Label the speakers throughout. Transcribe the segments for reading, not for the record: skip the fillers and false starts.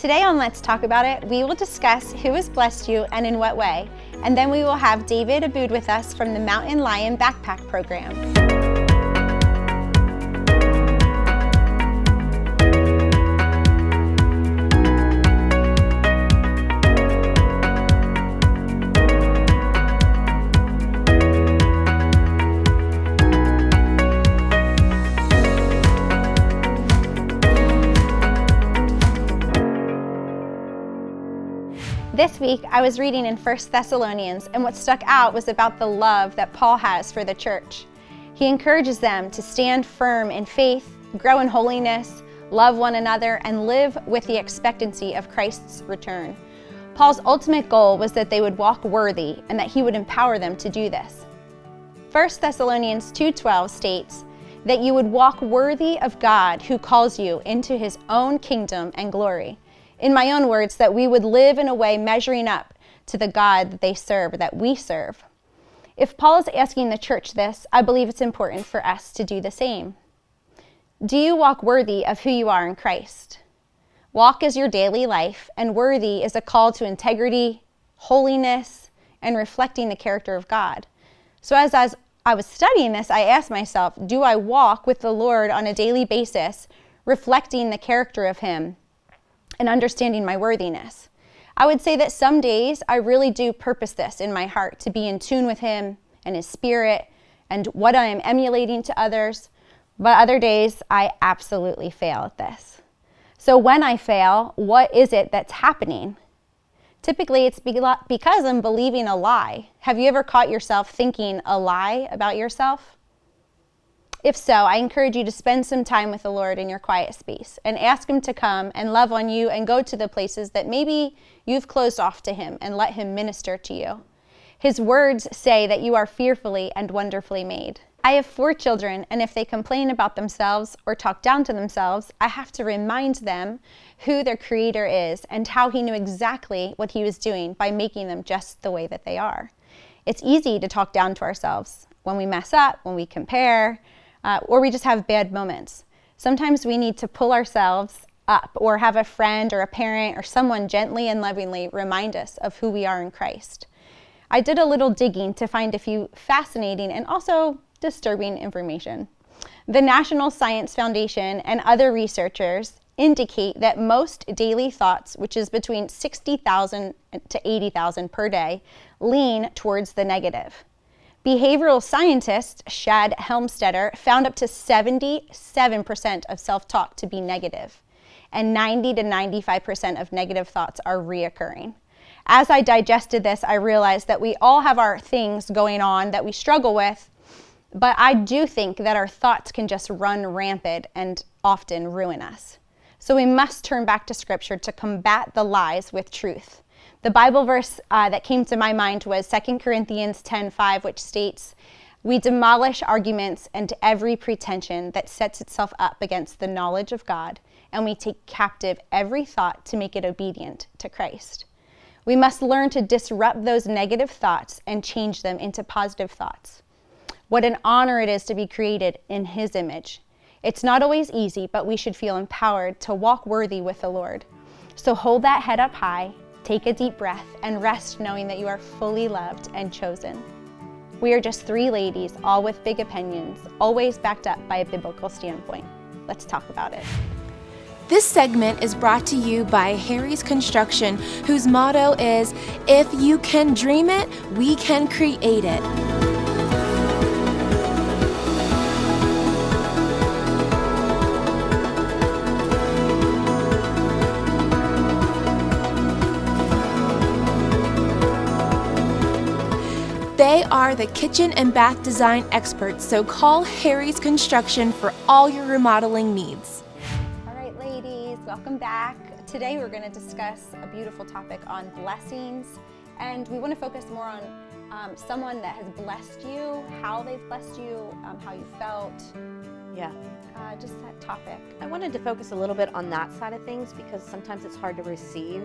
Speaker 1: Today on Let's Talk About It, we will discuss who has blessed you and in what way, and then we will have David Aboud with us from the Mountain Lion Backpack Program. This week, I was reading in 1 Thessalonians, and what stuck out was about the love that Paul has for the church. He encourages them to stand firm in faith, grow in holiness, love one another, and live with the expectancy of Christ's return. Paul's ultimate goal was that they would walk worthy and that he would empower them to do this. 1 Thessalonians 2:12 states that you would walk worthy of God who calls you into his own kingdom and glory. In my own words, that we would live in a way measuring up to the God that they serve, that we serve. If Paul is asking the church this, I believe it's important for us to do the same. Do you walk worthy of who you are in Christ? Walk is your daily life, and worthy is a call to integrity, holiness, and reflecting the character of God. So as I was studying this, I asked myself, do I walk with the Lord on a daily basis, reflecting the character of him and understanding my worthiness? I would say that some days I really do purpose this in my heart to be in tune with him and his spirit and what I am emulating to others, but other days I absolutely fail at this. So when I fail, what is it that's happening? Typically it's because I'm believing a lie. Have you ever caught yourself thinking a lie about yourself? If so, I encourage you to spend some time with the Lord in your quiet space and ask him to come and love on you and go to the places that maybe you've closed off to him and let him minister to you. His words say that you are fearfully and wonderfully made. I have 4 children, and if they complain about themselves or talk down to themselves, I have to remind them who their Creator is and how he knew exactly what he was doing by making them just the way that they are. It's easy to talk down to ourselves when we mess up, when we compare, or we just have bad moments. Sometimes we need to pull ourselves up or have a friend or a parent or someone gently and lovingly remind us of who we are in Christ. I did a little digging to find a few fascinating and also disturbing information. The National Science Foundation and other researchers indicate that most daily thoughts, which is between 60,000 to 80,000 per day, lean towards the negative. Behavioral scientist Shad Helmstetter found up to 77% of self-talk to be negative, and 90 to 95% of negative thoughts are reoccurring. As I digested this, I realized that we all have our things going on that we struggle with, but I do think that our thoughts can just run rampant and often ruin us. So we must turn back to Scripture to combat the lies with truth. The Bible verse that came to my mind was 2 Corinthians 10:5, which states, "We demolish arguments and every pretension that sets itself up against the knowledge of God, and we take captive every thought to make it obedient to Christ." We must learn to disrupt those negative thoughts and change them into positive thoughts. What an honor it is to be created in his image. It's not always easy, but we should feel empowered to walk worthy with the Lord. So hold that head up high, take a deep breath, and rest knowing that you are fully loved and chosen. We are just 3 ladies, all with big opinions, always backed up by a biblical standpoint. Let's talk about it.
Speaker 2: This segment is brought to you by Harry's Construction, whose motto is, "If you can dream it, we can create it." They are the kitchen and bath design experts, so call Harry's Construction for all your remodeling needs.
Speaker 1: All right, ladies, welcome back. Today we're going to discuss a beautiful topic on blessings, and we want to focus more on someone that has blessed you, how they've blessed you, how you felt.
Speaker 3: Yeah.
Speaker 1: Just that topic.
Speaker 3: I wanted to focus a little bit on that side of things because sometimes it's hard to receive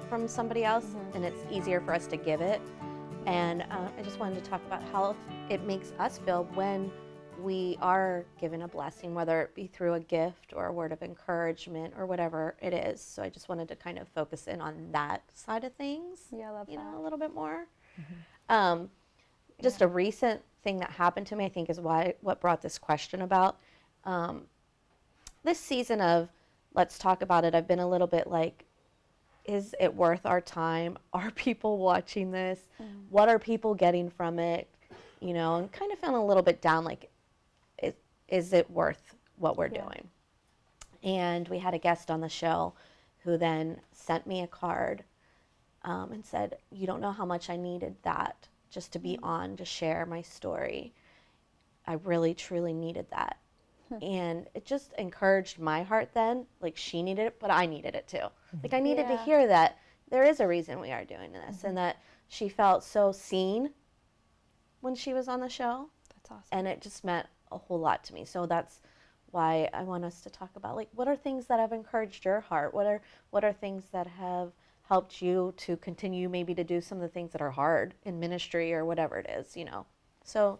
Speaker 3: from somebody else, and it's easier for us to give it. And I just wanted to talk about how it makes us feel when we are given a blessing, whether it be through a gift or a word of encouragement or whatever it is. So I just wanted to kind of focus in on that side of things,
Speaker 1: Yeah, I love
Speaker 3: you
Speaker 1: that.
Speaker 3: know, a little bit more. Just a recent thing that happened to me, I think, is what brought this question about. This season of Let's Talk About It, I've been a little bit like, is it worth our time? Are people watching this? What are people getting from it? You know, and kind of feeling a little bit down, like, is it worth what we're doing? And we had a guest on the show who then sent me a card and said, you don't know how much I needed that just to be on, to share my story. I really, truly needed that. And it just encouraged my heart then. Like, she needed it, but I needed it too. Like, I needed to hear that there is a reason we are doing this, and that she felt so seen when she was on the show.
Speaker 1: That's awesome.
Speaker 3: And it just meant a whole lot to me. So that's why I want us to talk about, like, what are things that have encouraged your heart? What are things that have helped you to continue maybe to do some of the things that are hard in ministry or whatever it is, you know? So,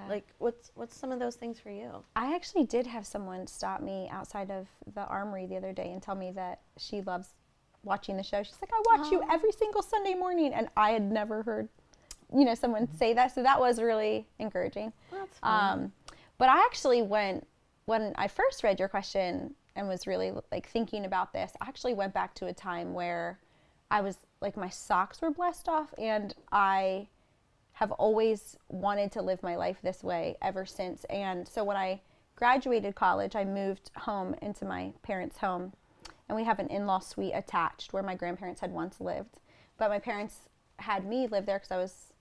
Speaker 3: like, what's some of those things for you?
Speaker 1: I actually did have someone stop me outside of the Armory the other day and tell me that she loves watching the show. She's like, I watch you every single Sunday morning. And I had never heard, you know, someone say that. So that was really encouraging.
Speaker 3: That's fun.
Speaker 1: But I actually when I first read your question and was really like thinking about this, I actually went back to a time where I was like, my socks were blessed off, and I have always wanted to live my life this way ever since. And so when I graduated college, I moved home into my parents' home, and we have an in-law suite attached where my grandparents had once lived. But my parents had me live there because I was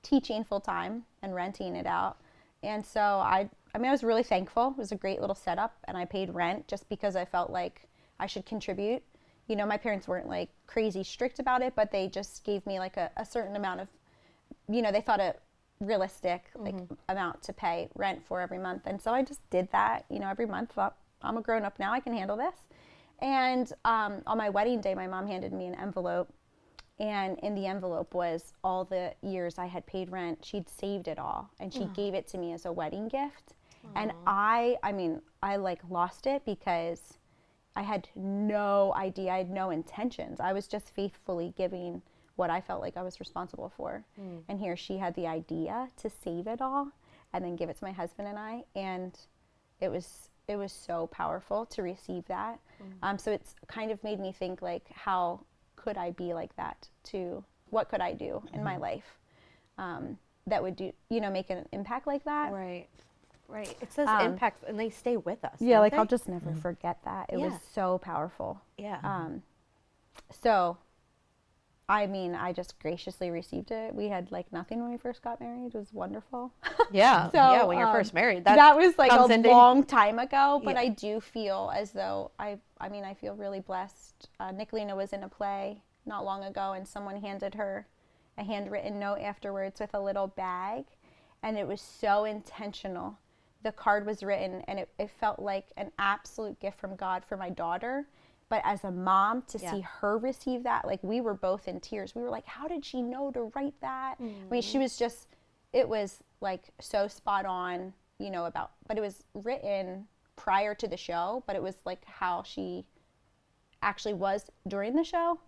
Speaker 1: teaching full-time and renting it out. And so I was really thankful. It was a great little setup, and I paid rent just because I felt like I should contribute. You know, my parents weren't like crazy strict about it, but they just gave me like a certain amount of, you know, they thought a realistic like amount to pay rent for every month. And so I just did that, you know, every month. Thought, I'm a grown up now, I can handle this. And on my wedding day, my mom handed me an envelope, and in the envelope was all the years I had paid rent. She'd saved it all, and she gave it to me as a wedding gift. And I like lost it because I had no idea. I had no intentions. I was just faithfully giving what I felt like I was responsible for. And here she had the idea to save it all and then give it to my husband and I. And it was so powerful to receive that. So it's kind of made me think, like, how could I be like that too? What could I do in my life that would do, you know, make an impact like that?
Speaker 3: Right. It says impact, and they stay with us.
Speaker 1: Yeah, like
Speaker 3: they?
Speaker 1: I'll just never forget that. It was so powerful.
Speaker 3: Yeah.
Speaker 1: So, I mean, I just graciously received it. We had like nothing when we first got married. It was wonderful.
Speaker 3: Yeah.
Speaker 1: So,
Speaker 3: yeah. When you're first married,
Speaker 1: that was like a
Speaker 3: into
Speaker 1: long time ago. But
Speaker 3: Yeah.
Speaker 1: I do feel as though I feel really blessed. Nicolina was in a play not long ago, and someone handed her a handwritten note afterwards with a little bag, and it was so intentional. The card was written, and it felt like an absolute gift from God for my daughter. But as a mom, to see her receive that, like, we were both in tears. We were like, how did she know to write that? I mean, she was just, it was like so spot on, you know, but it was written prior to the show, but it was like how she actually was during the show.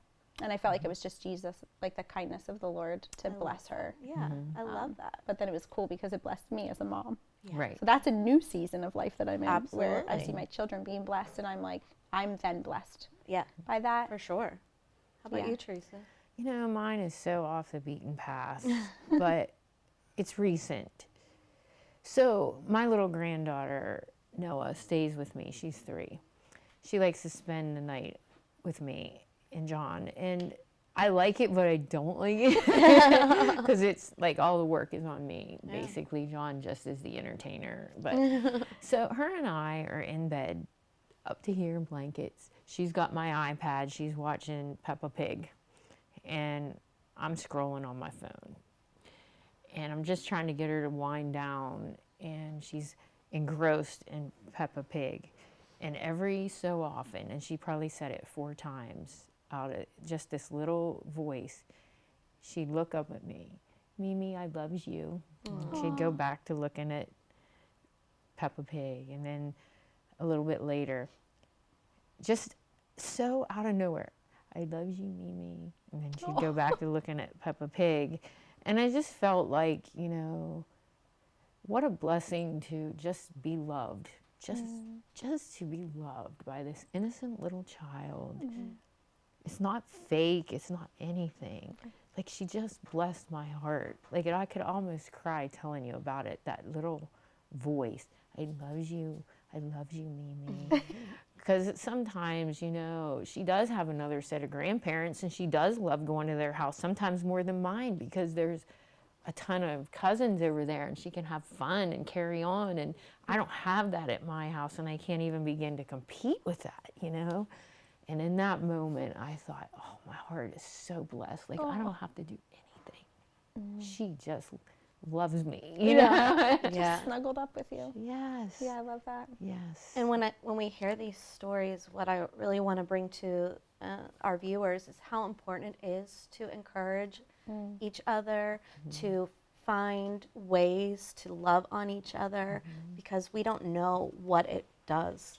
Speaker 1: And I felt like it was just Jesus, like the kindness of the Lord to bless her.
Speaker 3: Yeah. I love that.
Speaker 1: But then it was cool because it blessed me as a mom.
Speaker 3: Yeah.
Speaker 4: Right.
Speaker 1: So that's a new season of life that I'm in, where I
Speaker 3: Absolutely.
Speaker 1: see my children being blessed, and I'm like, I'm then blessed
Speaker 3: Yeah.
Speaker 1: by that.
Speaker 3: For sure. How about
Speaker 1: Yeah.
Speaker 3: you, Teresa?
Speaker 4: You know, mine is so off the beaten path, but it's recent. So my little granddaughter, Noah, stays with me. She's 3. She likes to spend the night with me and John. And I like it, but I don't like it because it's like all the work is on me. Basically, John just is the entertainer. But so her and I are in bed up to here in blankets. She's got my iPad. She's watching Peppa Pig. And I'm scrolling on my phone. And I'm just trying to get her to wind down. And she's engrossed in Peppa Pig. And every so often, and she probably said it 4 times, out of just this little voice, she'd look up at me, Mimi, I loves you. And she'd go back to looking at Peppa Pig, and then a little bit later, just so out of nowhere, I love you, Mimi. And then she'd go back to looking at Peppa Pig. And I just felt like, you know, what a blessing to just be loved. Just to be loved by this innocent little child. It's not fake, it's not anything. Like, she just blessed my heart. Like, I could almost cry telling you about it, that little voice. I love you, Mimi. Because sometimes, you know, she does have another set of grandparents, and she does love going to their house, sometimes more than mine, because there's a ton of cousins over there, and she can have fun and carry on. And I don't have that at my house, and I can't even begin to compete with that, you know? And in that moment, I thought, oh, my heart is so blessed. Like, I don't have to do anything. She just loves me, you know?
Speaker 1: Just snuggled up with you.
Speaker 4: Yes.
Speaker 1: Yeah, I love that.
Speaker 4: Yes.
Speaker 3: And when we hear these stories, what I really want to bring to our viewers is how important it is to encourage each other, to find ways to love on each other, because we don't know what it does.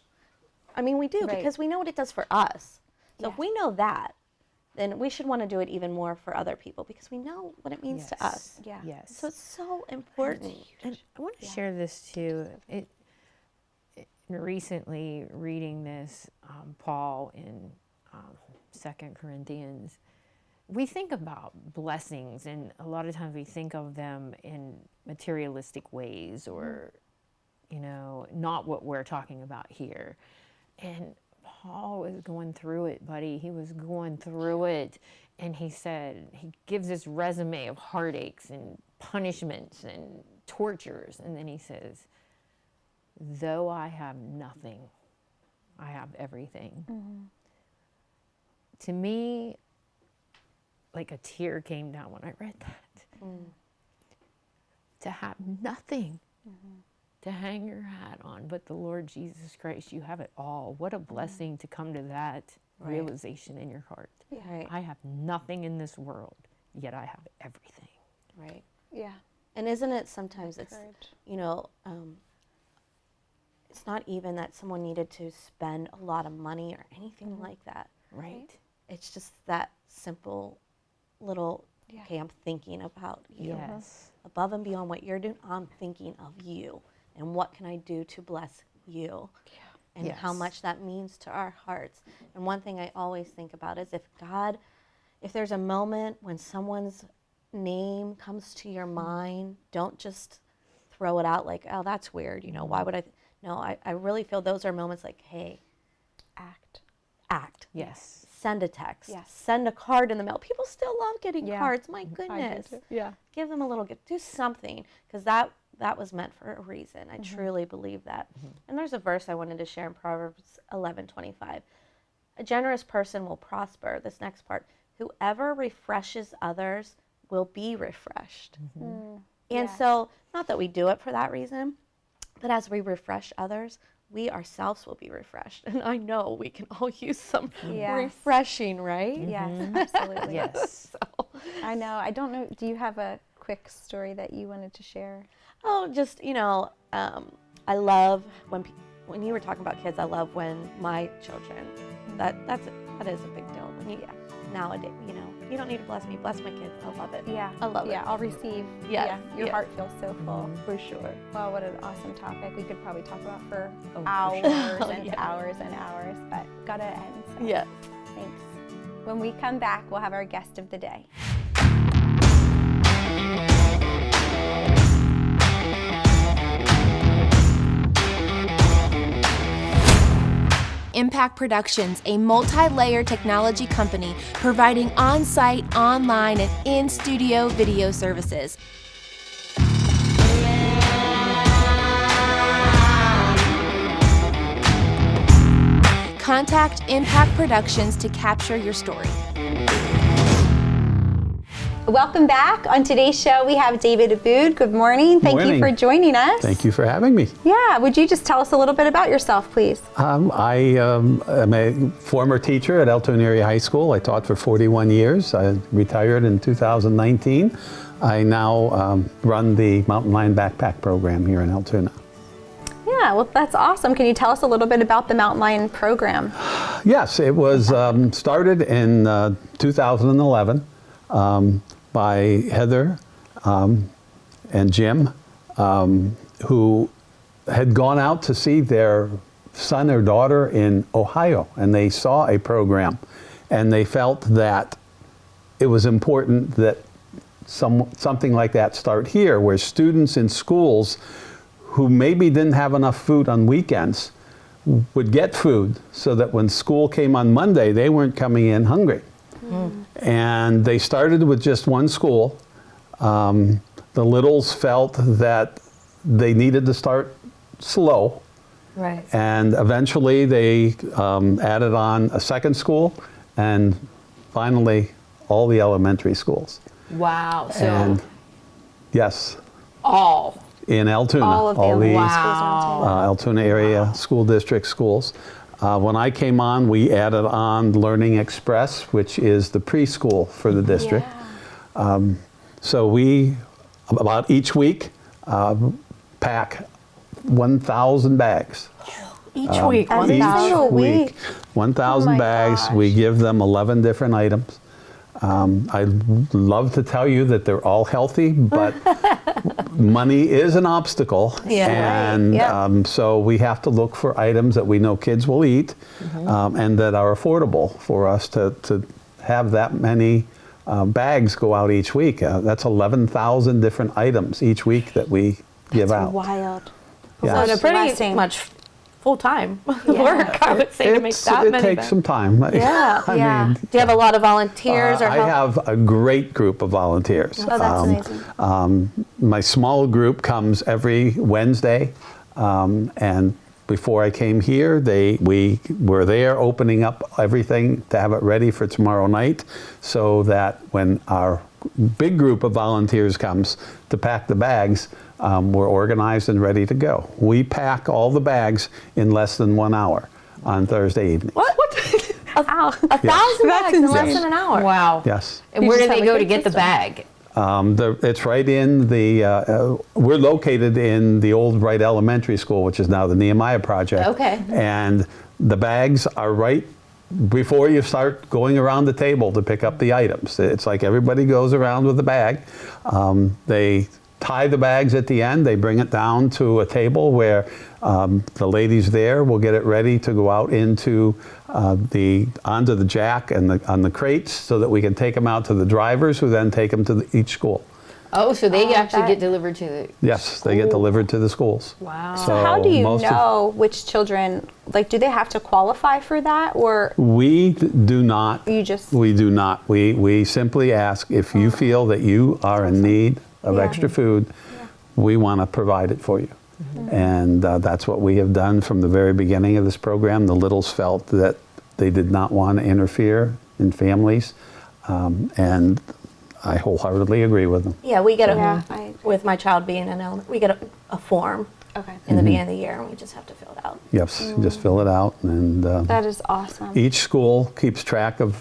Speaker 3: I mean, we do, because we know what it does for us. So if we know that, then we should want to do it even more for other people, because we know what it means to us.
Speaker 1: Yeah.
Speaker 4: Yes.
Speaker 3: So it's so important.
Speaker 4: And I want to share this too. Recently reading this, Paul in 2 Corinthians, we think about blessings, and a lot of times we think of them in materialistic ways, or, you know, not what we're talking about here. And Paul was going through it, buddy. He was going through it. And he said, he gives this resume of heartaches and punishments and tortures. And then he says, though I have nothing, I have everything. To me, like a tear came down when I read that. To have nothing to hang your hat on but the Lord Jesus Christ. You have it all. What a blessing to come to that realization in your heart. I have nothing in this world, yet I have everything.
Speaker 3: Right.
Speaker 1: Yeah.
Speaker 3: And isn't it sometimes it's, you know, it's not even that someone needed to spend a lot of money or anything like that.
Speaker 4: Right.
Speaker 3: It's just that simple little, okay, I'm thinking about you.
Speaker 4: Yes.
Speaker 3: Above and beyond what you're doing, I'm thinking of you. And what can I do to bless you? And how much that means to our hearts. And one thing I always think about is if there's a moment when someone's name comes to your mind, don't just throw it out like, oh, that's weird, you know, why would I? No, I really feel those are moments like, hey, act.
Speaker 4: Yes.
Speaker 3: Send a text. Send a card in the mail. People still love getting cards. My
Speaker 1: I
Speaker 3: goodness.
Speaker 1: do too.
Speaker 3: Give them a little gift. Do something, because that was meant for a reason. I truly believe that. And there's a verse I wanted to share in Proverbs 11:25. A generous person will prosper. This next part. Whoever refreshes others will be refreshed. And so, not that we do it for that reason, but as we refresh others, we ourselves will be refreshed. And I know we can all use some refreshing, right?
Speaker 1: Yes, absolutely.
Speaker 4: Yes.
Speaker 1: I know. I don't know. Do you have a quick story that you wanted to share?
Speaker 3: Oh, just, you know, I love when you were talking about kids, I love when my children, that is a big deal. When you, nowadays, you know, you don't need to bless me, bless my kids. I love it.
Speaker 1: Yeah.
Speaker 3: I love it.
Speaker 1: Yeah, I'll receive.
Speaker 3: Yeah.
Speaker 1: Your heart feels so full.
Speaker 3: For sure.
Speaker 1: Well, what an awesome topic. We could probably talk about for
Speaker 4: Oh,
Speaker 1: hours
Speaker 4: for sure.
Speaker 1: and hours and hours, but gotta end. So
Speaker 3: Yeah.
Speaker 1: thanks. When we come back, we'll have our guest of the day.
Speaker 2: Impact Productions, a multi-layer technology company providing on-site, online, and in-studio video services. Contact Impact Productions to capture your story.
Speaker 1: Welcome back. On today's show, we have David Aboud. Good morning. Thank you for joining us.
Speaker 5: Thank you for having me.
Speaker 1: Yeah. Would you just tell us a little bit about yourself, please?
Speaker 5: I am a former teacher at LTAI High School. I taught for 41 years. I retired in 2019. I now run the Mountain Lion Backpack program here in Altoona.
Speaker 1: Yeah, Yeah, well, that's awesome. Can you tell us a little bit about the Mountain Lion program?
Speaker 5: Yes, it was started in 2011 by Heather and Jim, who had gone out to see their son or daughter in Ohio, and they saw a program, and they felt that it was important that something like that start here, where students in schools who maybe didn't have enough food on weekends would get food, so that when school came on Monday, they weren't coming in hungry. And they started with just one school. The littles felt that they needed to start slow.
Speaker 3: Right.
Speaker 5: And eventually they added on a second school, and finally all the elementary schools.
Speaker 4: Wow. So
Speaker 5: And yes,
Speaker 4: all.
Speaker 5: in Altoona,
Speaker 1: All of the elementary schools in Altoona.
Speaker 5: Altoona area school district schools. When I came on, we added on Learning Express, which is the preschool for the district. So we, about each week, pack 1,000 bags.
Speaker 4: Each week.
Speaker 1: Every single week.
Speaker 5: 1,000
Speaker 1: Oh my
Speaker 5: bags.
Speaker 1: gosh.
Speaker 5: We give them 11 different items. I'd love to tell you that they're all healthy, but money is an obstacle.
Speaker 3: Yeah.
Speaker 5: And
Speaker 1: Right, yeah.
Speaker 5: so we have to look for items that we know kids will eat and that are affordable for us to have that many bags go out each week. That's 11,000 different items each week that we give out.
Speaker 1: Wild.
Speaker 5: Yeah.
Speaker 3: So it's pretty
Speaker 1: Blessing.
Speaker 3: much full-time work, I would say, to make that
Speaker 5: It
Speaker 3: many
Speaker 5: takes
Speaker 3: bags.
Speaker 5: some time.
Speaker 3: Yeah,
Speaker 5: I
Speaker 1: yeah.
Speaker 5: mean,
Speaker 3: Do you have a lot of volunteers or
Speaker 5: I
Speaker 3: help?
Speaker 5: have a great group of volunteers.
Speaker 1: Oh, that's amazing.
Speaker 5: My small group comes every Wednesday, and before I came here, we were there opening up everything to have it ready for tomorrow night, so that when our big group of volunteers comes to pack the bags, we're organized and ready to go. We pack all the bags in less than 1 hour on Thursday evening.
Speaker 3: What?
Speaker 1: Wow.
Speaker 3: 1,000
Speaker 1: That's
Speaker 3: bags in less
Speaker 1: insane.
Speaker 3: than an hour.
Speaker 4: Wow.
Speaker 5: Yes.
Speaker 4: And
Speaker 1: You
Speaker 4: where do
Speaker 1: just
Speaker 4: they
Speaker 1: have a
Speaker 4: go to
Speaker 1: good
Speaker 4: get the
Speaker 1: system.
Speaker 4: bag?
Speaker 5: It's right in the, we're located in the old Wright Elementary School, which is now the Nehemiah Project.
Speaker 4: Okay.
Speaker 5: And the bags are right before you start going around the table to pick up the items. It's like everybody goes around with a bag. They tie the bags at the end. They bring it down to a table where the ladies there will get it ready to go out into onto the jack and on the crates, so that we can take them out to the drivers, who then take them to each school.
Speaker 4: Oh, so they actually
Speaker 1: that-
Speaker 4: get delivered to the.
Speaker 5: Yes, they get delivered to the schools.
Speaker 4: Wow.
Speaker 5: So
Speaker 1: How do you
Speaker 5: most of-
Speaker 1: know which children, like, do they have to qualify for that, or
Speaker 5: We do not.
Speaker 1: you just?
Speaker 5: We do not. We simply ask if you feel that you are in need of
Speaker 1: Yeah.
Speaker 5: extra food, we want to provide it for you. And that's what we have done from the very beginning of this program. The littles felt that they did not want to interfere in families, and I wholeheartedly agree with them.
Speaker 3: Yeah, we get
Speaker 1: Yeah,
Speaker 3: with my child being in elementary, we get a form
Speaker 1: Okay.
Speaker 3: in the beginning of the year, and we just have to fill it out.
Speaker 5: Yes, just fill it out, and
Speaker 1: That is awesome.
Speaker 5: each school keeps track of,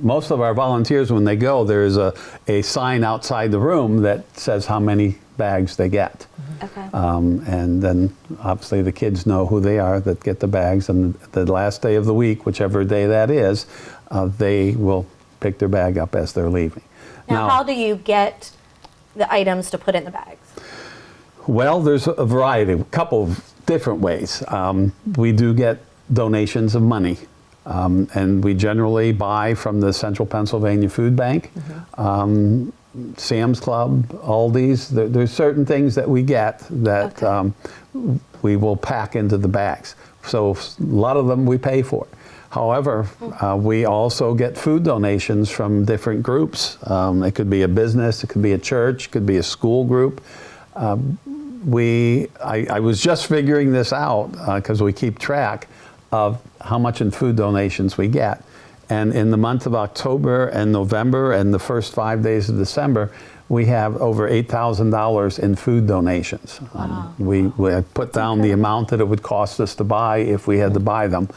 Speaker 5: most of our volunteers, when they go, there's a sign outside the room that says how many bags they get.
Speaker 1: Okay.
Speaker 5: And then obviously the kids know who they are that get the bags, and the last day of the week, whichever day that is, they will pick their bag up as they're leaving.
Speaker 3: Now, how do you get the items to put in the bags?
Speaker 5: Well, there's a variety, a couple of different ways. We do get donations of money, and we generally buy from the Central Pennsylvania Food Bank, Sam's Club, Aldi's. There's certain things that we get that we will pack into the bags. So a lot of them we pay for. However, we also get food donations from different groups. It could be a business, it could be a church, it could be a school group. I was just figuring this out because we keep track of how much in food donations we get. And in the month of October and November and the first 5 days of December, we have over $8,000 in food donations. We put down the amount that it would cost us to buy if we had to buy them.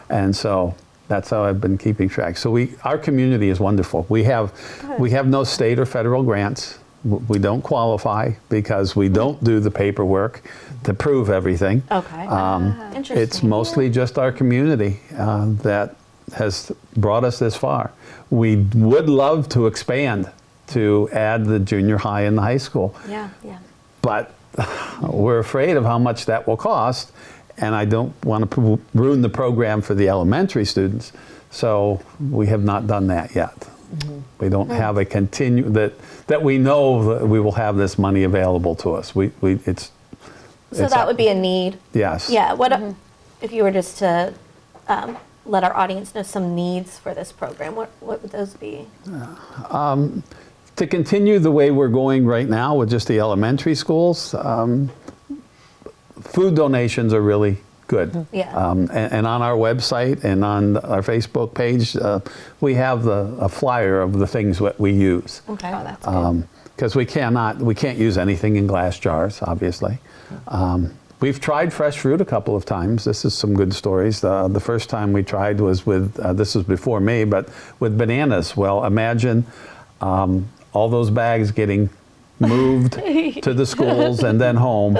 Speaker 5: And so that's how I've been keeping track. So our community is wonderful. We have no state or federal grants. We don't qualify because we don't do the paperwork to prove everything.
Speaker 3: Okay. Interesting.
Speaker 5: It's mostly just our community that has brought us this far. We would love to expand to add the junior high and the high school,
Speaker 3: Yeah.
Speaker 5: but we're afraid of how much that will cost, and I don't want to ruin the program for the elementary students, so we have not done that yet. We don't have a that we know that we will have this money available to us.
Speaker 3: So that would be a need.
Speaker 5: Yes.
Speaker 3: Yeah. What if you were just to let our audience know some needs for this program? What would those be?
Speaker 5: To continue the way we're going right now with just the elementary schools, food donations are really good.
Speaker 3: Yeah.
Speaker 5: And on our website and on our Facebook page, we have a flyer of the things that we use.
Speaker 3: Okay.
Speaker 1: Oh, that's good.
Speaker 5: Because we can't use anything in glass jars, obviously. We've tried fresh fruit a couple of times. This is some good stories. The first time we tried was with, this was before me, but with bananas. Well, imagine all those bags getting moved to the schools and then home.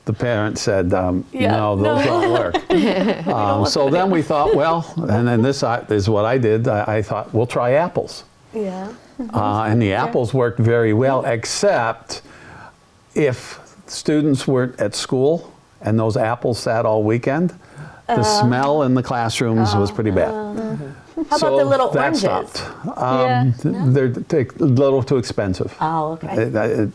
Speaker 5: The parents said, no, those don't work. So then we thought, well, and then this is what I did. I thought, we'll try apples.
Speaker 3: Yeah.
Speaker 5: And the apples worked very well, except if students weren't at school and those apples sat all weekend, the smell in the classrooms was pretty bad.
Speaker 3: How about the little
Speaker 5: that
Speaker 3: oranges?
Speaker 5: stopped. They're a little too expensive.
Speaker 3: Oh, okay.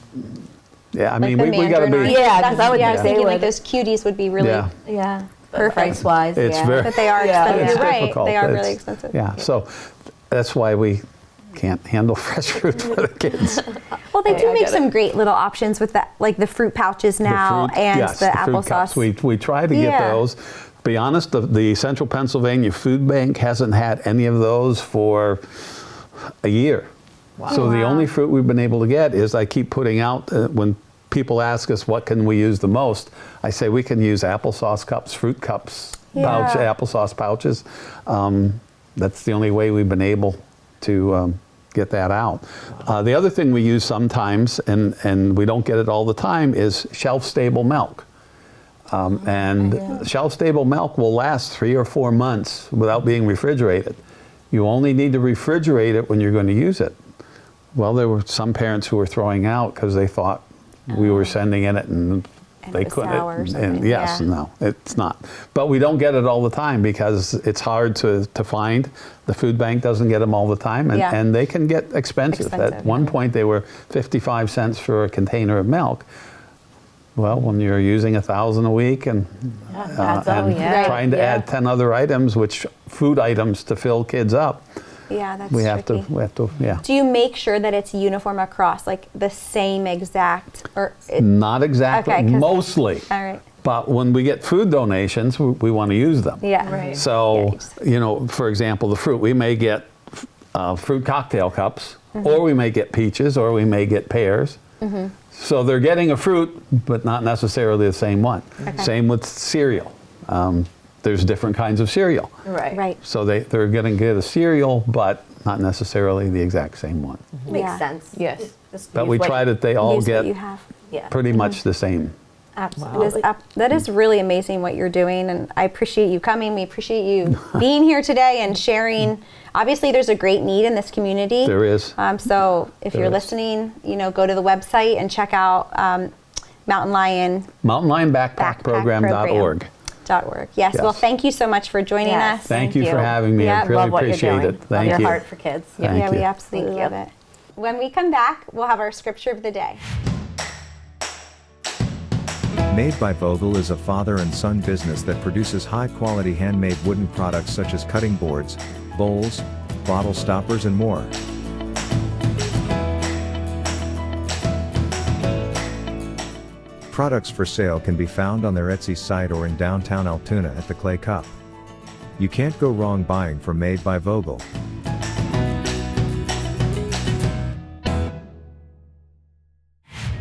Speaker 5: Yeah, I mean,
Speaker 1: the
Speaker 5: we got to
Speaker 1: mandarin
Speaker 5: be.
Speaker 1: orange.
Speaker 3: Yeah, 'cause I would
Speaker 1: I was
Speaker 3: think they
Speaker 1: thinking like
Speaker 3: would.
Speaker 1: those cuties would be really
Speaker 3: Yeah.
Speaker 1: perfect.
Speaker 3: Price-wise,
Speaker 5: It's
Speaker 3: yeah.
Speaker 5: very.
Speaker 1: But they are
Speaker 3: Yeah.
Speaker 1: expensive.
Speaker 5: It's
Speaker 1: You're right.
Speaker 5: difficult.
Speaker 1: They are really
Speaker 5: It's-
Speaker 1: expensive.
Speaker 5: Yeah, so that's why we can't handle fresh fruit for the kids.
Speaker 1: Well, they
Speaker 3: I
Speaker 1: do make
Speaker 3: get it.
Speaker 1: some great little options with that, like the fruit pouches now and
Speaker 5: Yes,
Speaker 1: the
Speaker 5: fruit
Speaker 1: applesauce.
Speaker 5: cups. We try to get
Speaker 1: Yeah.
Speaker 5: those. Be honest, the Central Pennsylvania Food Bank hasn't had any of those for a year. So the only fruit we've been able to get is, I keep putting out, when people ask us what can we use the most, I say we can use applesauce cups, fruit cups, applesauce pouches. That's the only way we've been able to get that out. The other thing we use sometimes, and we don't get it all the time, is shelf-stable milk. Shelf-stable milk will last 3 or 4 months without being refrigerated. You only need to refrigerate it when you're going to use it. Well, there were some parents who were throwing out because they thought we were sending in it and they
Speaker 1: it was
Speaker 5: couldn't.
Speaker 1: sour or something,
Speaker 5: Yes,
Speaker 1: yeah.
Speaker 5: no, it's not. But we don't get it all the time because it's hard to find. The food bank doesn't get them all the time, and,
Speaker 1: Yeah.
Speaker 5: and they can get expensive. At one point, they were 55 cents for a container of milk. Well, when you're using 1,000 a week and,
Speaker 3: adds up.
Speaker 5: and
Speaker 3: Yeah.
Speaker 5: trying to add 10 other items, which food items to fill kids up,
Speaker 1: Yeah, that's
Speaker 5: we have
Speaker 1: tricky.
Speaker 5: to, yeah.
Speaker 1: Do you make sure that it's uniform across, like the same exact, or?
Speaker 5: Not exactly,
Speaker 1: Okay, 'cause-
Speaker 5: mostly.
Speaker 1: All right.
Speaker 5: But when we get food donations, we want to use them.
Speaker 1: Yeah.
Speaker 3: Right.
Speaker 5: So, for example, the fruit, we may get fruit cocktail cups, or we may get peaches, or we may get pears. So they're getting a fruit, but not necessarily the same one. Same with cereal. There's different kinds of cereal.
Speaker 3: Right.
Speaker 1: Right.
Speaker 5: So they're going to get a cereal, but not necessarily the exact same one.
Speaker 3: Makes
Speaker 1: Yeah.
Speaker 3: sense.
Speaker 4: Yes.
Speaker 3: Just
Speaker 5: But
Speaker 3: use
Speaker 5: we
Speaker 3: what-
Speaker 5: try that they all
Speaker 1: Use what you
Speaker 5: get
Speaker 1: have.
Speaker 3: Yeah.
Speaker 5: pretty much the same.
Speaker 3: Absolutely.
Speaker 1: That is really amazing what you're doing, and I appreciate you coming. We appreciate you being here today and sharing. Obviously, there's a great need in this community.
Speaker 5: There is.
Speaker 1: So if
Speaker 5: There
Speaker 1: you're
Speaker 5: is.
Speaker 1: listening, go to the website and check out Mountain Lion
Speaker 5: MountainLionBackpackProgram.org.
Speaker 1: Yes.
Speaker 5: Yes.
Speaker 1: Well, thank you so much for joining
Speaker 3: Yes.
Speaker 1: us.
Speaker 5: Thank you for having me.
Speaker 1: Yeah,
Speaker 5: I really
Speaker 3: Love what you're
Speaker 5: appreciate
Speaker 3: doing.
Speaker 5: it. Thank
Speaker 3: Love
Speaker 5: you.
Speaker 3: your heart for kids.
Speaker 5: Thank
Speaker 1: Yeah, we
Speaker 5: you.
Speaker 1: absolutely
Speaker 3: Thank
Speaker 1: love
Speaker 3: you.
Speaker 1: it. When we come back, we'll have our scripture of the day.
Speaker 6: Made by Vogel is a father and son business that produces high-quality handmade wooden products such as cutting boards, bowls, bottle stoppers and more. Products for sale can be found on their Etsy site or in downtown Altoona at the Clay Cup. You can't go wrong buying from Made by Vogel.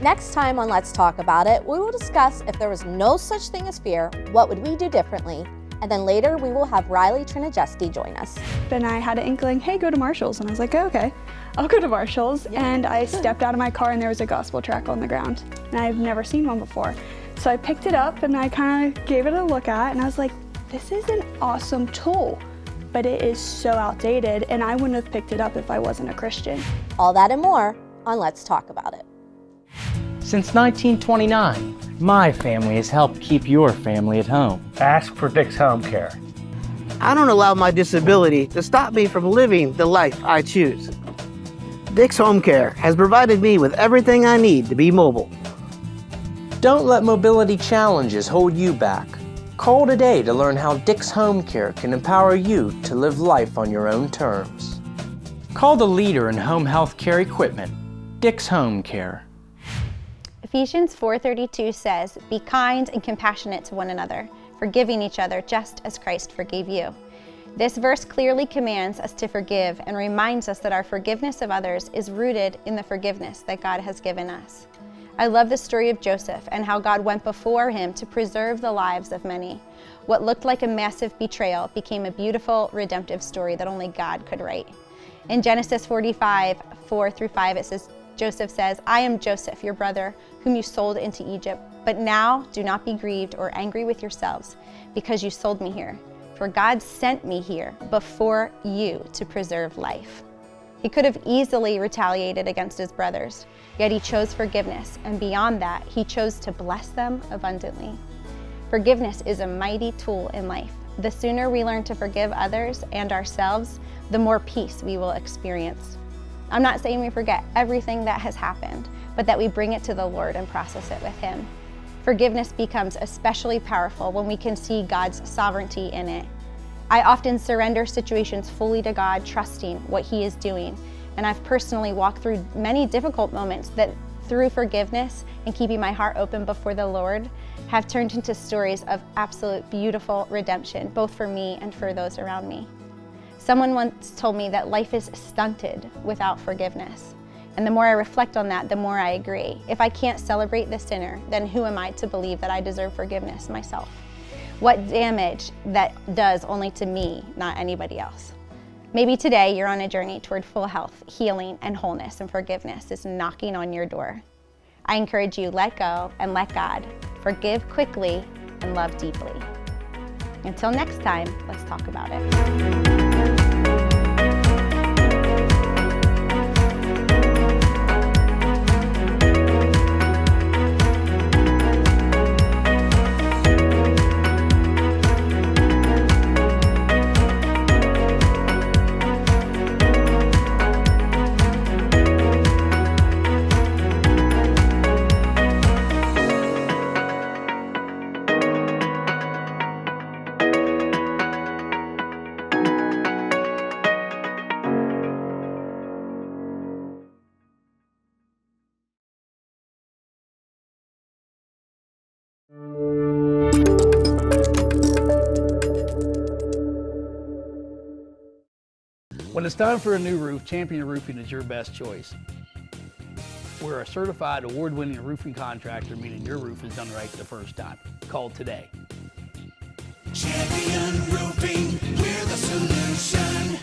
Speaker 3: Next time on Let's Talk About It, we will discuss if there was no such thing as fear, what would we do differently, And then later we will have Riley Trinajeski join us.
Speaker 7: And I had an inkling, hey, go to Marshall's. And I was like, oh, okay, I'll go to Marshall's. And I stepped out of my car and there was a gospel tract on the ground. And I've never seen one before. So I picked it up and I kind of gave it a look at and I was like, this is an awesome tool, but it is so outdated and I wouldn't have picked it up if I wasn't a Christian.
Speaker 3: All that and more on Let's Talk About It.
Speaker 8: Since 1929, my family has helped keep your family at home.
Speaker 9: Ask for Dick's Home Care.
Speaker 10: I don't allow my disability to stop me from living the life I choose. Dick's Home Care has provided me with everything I need to be mobile.
Speaker 8: Don't let mobility challenges hold you back. Call today to learn how Dick's Home Care can empower you to live life on your own terms. Call the leader in home health care equipment, Dick's Home Care.
Speaker 1: Ephesians 4:32 says, "Be kind and compassionate to one another, forgiving each other just as Christ forgave you." This verse clearly commands us to forgive and reminds us that our forgiveness of others is rooted in the forgiveness that God has given us. I love the story of Joseph and how God went before him to preserve the lives of many. What looked like a massive betrayal became a beautiful, redemptive story that only God could write. In Genesis 45:4-5, it says, Joseph says, "I am Joseph, your brother, whom you sold into Egypt. But now do not be grieved or angry with yourselves because you sold me here. For God sent me here before you to preserve life." He could have easily retaliated against his brothers, yet he chose forgiveness, and beyond that, he chose to bless them abundantly. Forgiveness is a mighty tool in life. The sooner we learn to forgive others and ourselves, the more peace we will experience. I'm not saying we forget everything that has happened, but that we bring it to the Lord and process it with Him. Forgiveness becomes especially powerful when we can see God's sovereignty in it. I often surrender situations fully to God, trusting what He is doing. And I've personally walked through many difficult moments that, through forgiveness and keeping my heart open before the Lord, have turned into stories of absolute beautiful redemption, both for me and for those around me. Someone once told me that life is stunted without forgiveness. And the more I reflect on that, the more I agree. If I can't celebrate the sinner, then who am I to believe that I deserve forgiveness myself? What damage that does only to me, not anybody else. Maybe today you're on a journey toward full health, healing, and wholeness, and forgiveness is knocking on your door. I encourage you, let go and let God. Forgive quickly and love deeply. Until next time, let's talk about it.
Speaker 9: When it's time for a new roof, Champion Roofing is your best choice. We're a certified award-winning roofing contractor, meaning your roof is done right the first time. Call today.
Speaker 11: Champion Roofing, we're the solution.